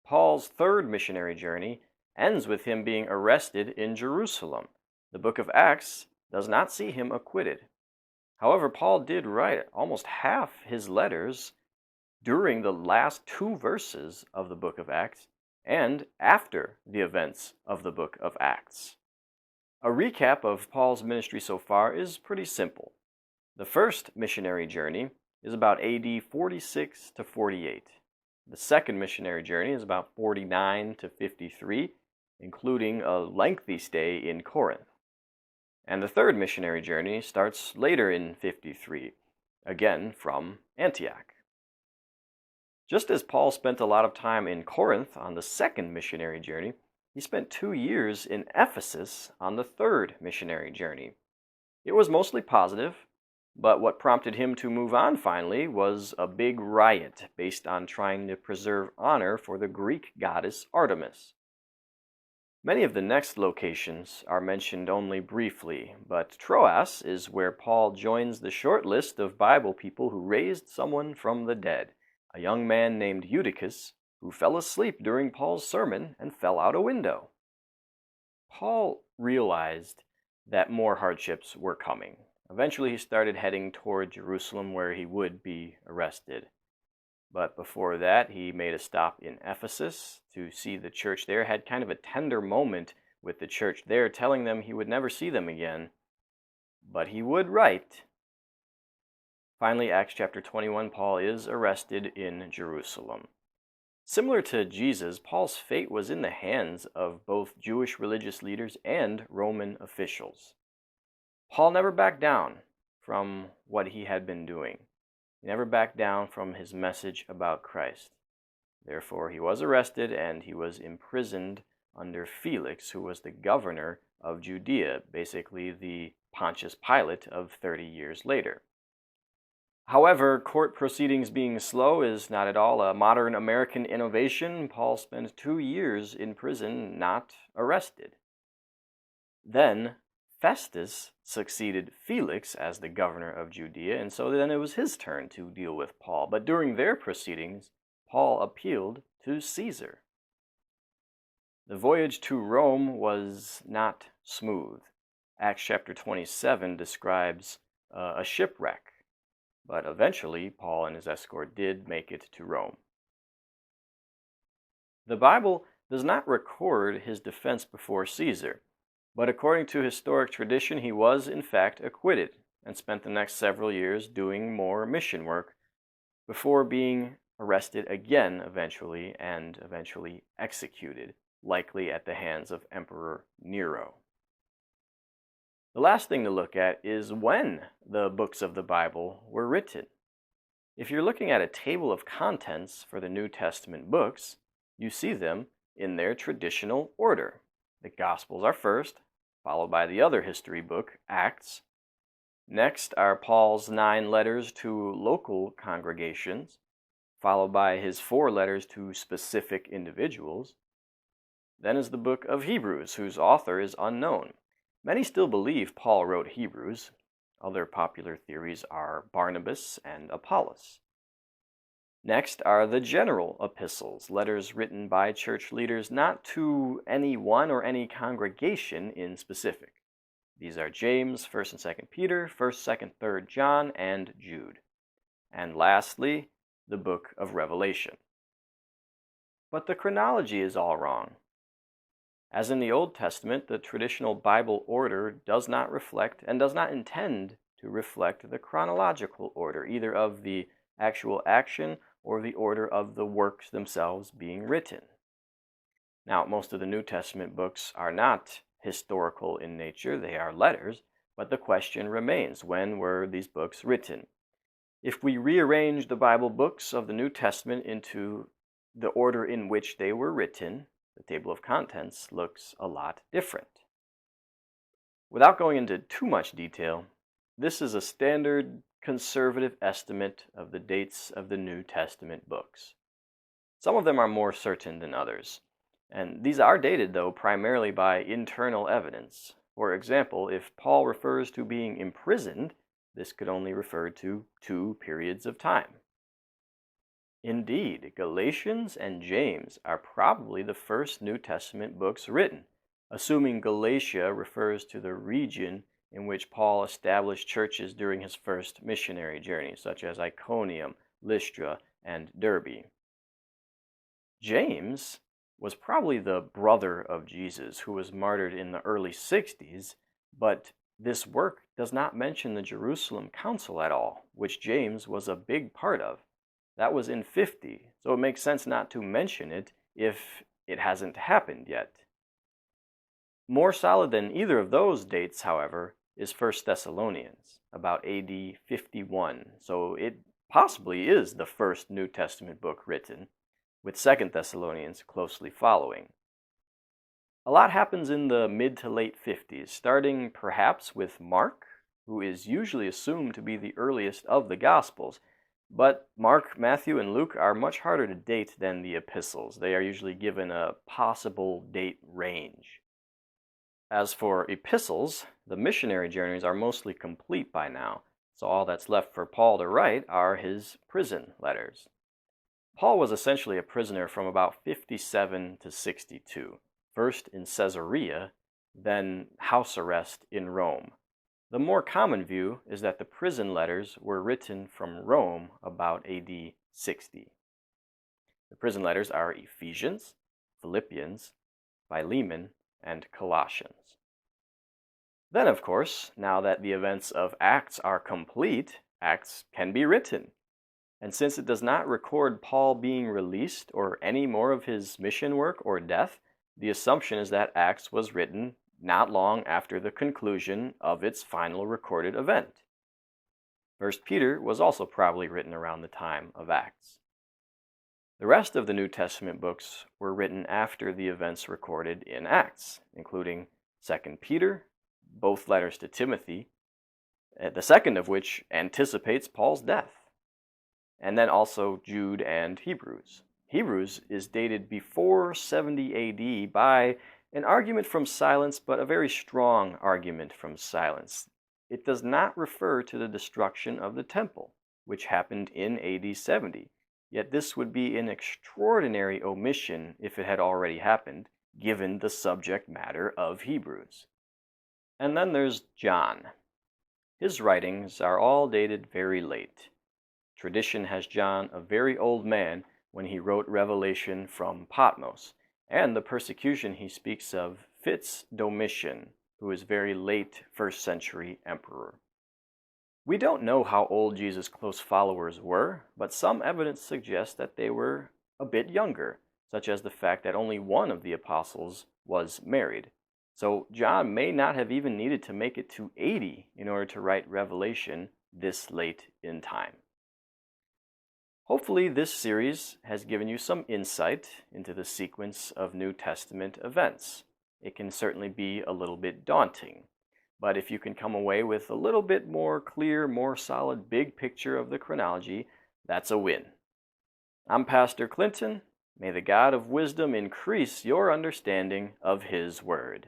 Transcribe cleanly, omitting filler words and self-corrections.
Paul's third missionary journey ends with him being arrested in Jerusalem. The book of Acts does not see him acquitted. However, Paul did write almost half his letters during the last two verses of the book of Acts and after the events of the book of Acts. A recap of Paul's ministry so far is pretty simple. The first missionary journey is about AD 46 to 48. The second missionary journey is about 49 to 53, including a lengthy stay in Corinth. And the third missionary journey starts later in 53, again from Antioch. Just as Paul spent a lot of time in Corinth on the second missionary journey, he spent 2 years in Ephesus on the third missionary journey. It was mostly positive, but what prompted him to move on finally was a big riot based on trying to preserve honor for the Greek goddess Artemis. Many of the next locations are mentioned only briefly, but Troas is where Paul joins the short list of Bible people who raised someone from the dead, a young man named Eutychus, who fell asleep during Paul's sermon and fell out a window. Paul realized that more hardships were coming. Eventually he started heading toward Jerusalem where he would be arrested. But before that, he made a stop in Ephesus to see the church there, had kind of a tender moment with the church there, telling them he would never see them again, but he would write. Finally, Acts chapter 21, Paul is arrested in Jerusalem. Similar to Jesus, Paul's fate was in the hands of both Jewish religious leaders and Roman officials. Paul never backed down from what he had been doing. He never backed down from his message about Christ. Therefore, he was arrested and he was imprisoned under Felix, who was the governor of Judea, basically the Pontius Pilate of 30 years later. However, court proceedings being slow is not at all a modern American innovation. Paul spent 2 years in prison, not arrested. Then Festus succeeded Felix as the governor of Judea, and so then it was his turn to deal with Paul. But during their proceedings, Paul appealed to Caesar. The voyage to Rome was not smooth. Acts chapter 27 describes a shipwreck. But eventually, Paul and his escort did make it to Rome. The Bible does not record his defense before Caesar, but according to historic tradition, he was in fact acquitted and spent the next several years doing more mission work before being arrested again eventually and eventually executed, likely at the hands of Emperor Nero. The last thing to look at is when the books of the Bible were written. If you're looking at a table of contents for the New Testament books, you see them in their traditional order. The Gospels are first, followed by the other history book, Acts. Next are Paul's 9 letters to local congregations, followed by his 4 letters to specific individuals. Then is the book of Hebrews, whose author is unknown. Many still believe Paul wrote Hebrews. Other popular theories are Barnabas and Apollos. Next are the general epistles, letters written by church leaders not to any one or any congregation in specific. These are James, 1st and 2nd Peter, 1st, 2nd, 3rd John, and Jude. And lastly, the book of Revelation. But the chronology is all wrong. As in the Old Testament, the traditional Bible order does not reflect and does not intend to reflect the chronological order, either of the actual action or the order of the works themselves being written. Now, most of the New Testament books are not historical in nature, they are letters, but the question remains, when were these books written? If we rearrange the Bible books of the New Testament into the order in which they were written, the table of contents looks a lot different. Without going into too much detail, this is a standard conservative estimate of the dates of the New Testament books. Some of them are more certain than others, and these are dated, though, primarily by internal evidence. For example, if Paul refers to being imprisoned, this could only refer to 2 periods of time. Indeed, Galatians and James are probably the first New Testament books written, assuming Galatia refers to the region in which Paul established churches during his first missionary journey, such as Iconium, Lystra, and Derbe. James was probably the brother of Jesus, who was martyred in the early 60s, but this work does not mention the Jerusalem Council at all, which James was a big part of. That was in 50, so it makes sense not to mention it if it hasn't happened yet. More solid than either of those dates, however, is 1 Thessalonians, about AD 51, so it possibly is the first New Testament book written, with 2 Thessalonians closely following. A lot happens in the mid to late 50s, starting perhaps with Mark, who is usually assumed to be the earliest of the Gospels. But Mark, Matthew, and Luke are much harder to date than the epistles. They are usually given a possible date range. As for epistles, the missionary journeys are mostly complete by now, so all that's left for Paul to write are his prison letters. Paul was essentially a prisoner from about 57 to 62, first in Caesarea, then house arrest in Rome. The more common view is that the prison letters were written from Rome about AD 60. The prison letters are Ephesians, Philippians, Philemon, and Colossians. Then, of course, now that the events of Acts are complete, Acts can be written. And since it does not record Paul being released or any more of his mission work or death, the assumption is that Acts was written not long after the conclusion of its final recorded event. 1 Peter was also probably written around the time of Acts. The rest of the New Testament books were written after the events recorded in Acts, including 2 Peter, both letters to Timothy, the second of which anticipates Paul's death, and then also Jude and Hebrews. Hebrews is dated before 70 AD by an argument from silence, but a very strong argument from silence. It does not refer to the destruction of the temple, which happened in AD 70. Yet this would be an extraordinary omission if it had already happened, given the subject matter of Hebrews. And then there's John. His writings are all dated very late. Tradition has John a very old man when he wrote Revelation from Patmos, and the persecution he speaks of fits Domitian, who is very late 1st century emperor. We don't know how old Jesus' close followers were, but some evidence suggests that they were a bit younger, such as the fact that only one of the apostles was married. So John may not have even needed to make it to 80 in order to write Revelation this late in time. Hopefully this series has given you some insight into the sequence of New Testament events. It can certainly be a little bit daunting, but if you can come away with a little bit more clear, more solid, big picture of the chronology, that's a win. I'm Pastor Clinton. May the God of wisdom increase your understanding of His Word.